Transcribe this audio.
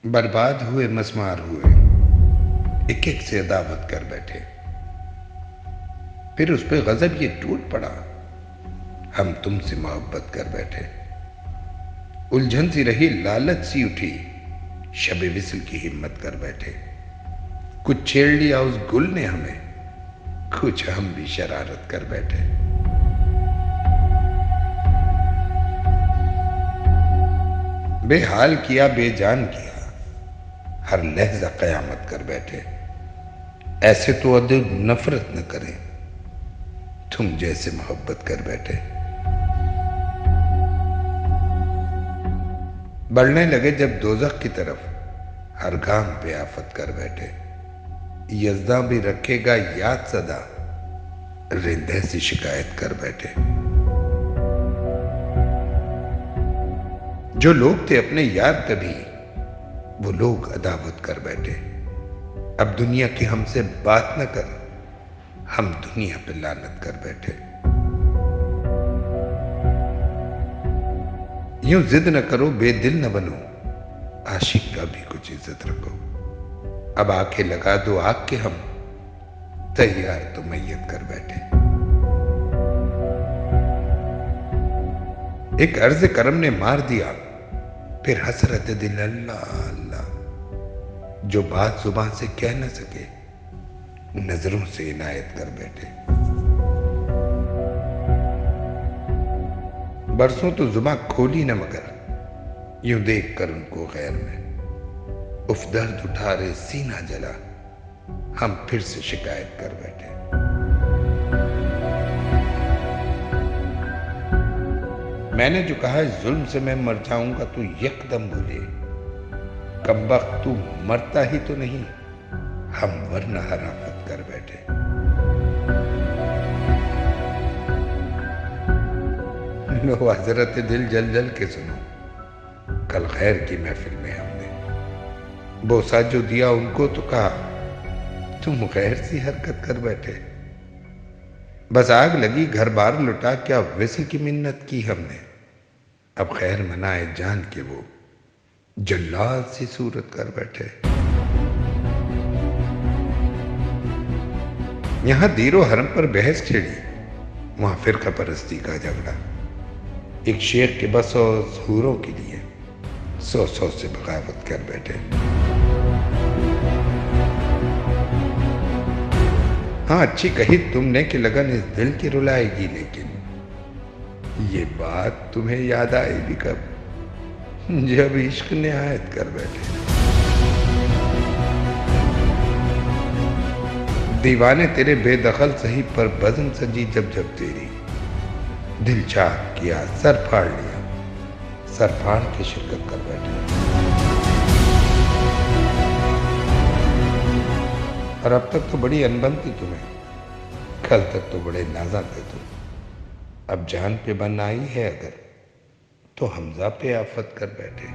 बर्बाद हुए मसमार हुए, एक एक से अदावत कर बैठे। फिर उस पे गजब ये टूट पड़ा, हम तुमसे मोहब्बत कर बैठे। उलझन सी रही, लालच सी उठी, शबे विसल की हिम्मत कर बैठे। कुछ छेड़ लिया उस गुल ने हमें, कुछ हम भी शरारत कर बैठे। बेहाल किया, बेजान किया, हर लहजा कयामत कर बैठे। ऐसे तो अदब नफरत न करें, तुम जैसे मोहब्बत कर बैठे। बढ़ने लगे जब दोजख की तरफ, हर गाम पे आफत कर बैठे। यज़्दा भी रखेगा याद सदा, रिंदे सी शिकायत कर बैठे। जो लोग थे अपने यार कभी, वो लोग अदावत कर बैठे। अब दुनिया की हमसे बात न कर, हम दुनिया पे लानत कर बैठे। यूं जिद न करो, बेदिल न बनो, आशिक का भी कुछ इज्जत रखो। अब आंखें लगा दो आग के हम, तैयार तो मैयत कर बैठे। एक अर्ज करम ने मार दिया, फिर हसरत दिल अल्लाह अल्लाह। जो बात जुबान से कह न सके, नजरों से इनायत कर बैठे। बरसों तो जुबां खोली न मगर, यूं देख कर उनको गैर में। उफ दर्द उठा रहे सीना जला, हम फिर से शिकायत कर बैठे। मैंने जो कहा इस जुल्म से मैं मर जाऊंगा तो यकदम भूले। कमबख्त तू मरता ही तो नहीं, हम वरना हराफत कर बैठे। लो हजरत दिल जल जल के सुनो, कल खैर की महफिल में हमने बोसा जो दिया उनको तो कहा, तुम गैर सी हरकत कर बैठे। बस आग लगी घर बार लुटा, क्या विस्ल की मिन्नत की हमने। अब खैर मनाए जान के वो जल्लाद सी सूरत कर बैठे। यहां दीरो हरम पर बहस छिड़ी, वहां फिरका परस्ती का झगड़ा। एक शेर के बस और हूरों के लिए 100 से बगावत कर बैठे। हाँ अच्छी कही तुमने कि लगन इस दिल की रुलाएगी, लेकिन ये बात तुम्हें याद आएगी कब, जब इश्क निहायत कर बैठे। दीवाने तेरे बेदखल सही, पर बज़म सजी जब जब तेरी। दिल चाह किया सर फाड़ लिया, सर फाड़ के शिरकत कर बैठे। और अब तक तो बड़ी अनबन थी तुम्हें, कल तक तो बड़े नाजा थे तुम। अब जान पे बन आई है अगर, तो हमजा पे आफत कर बैठे।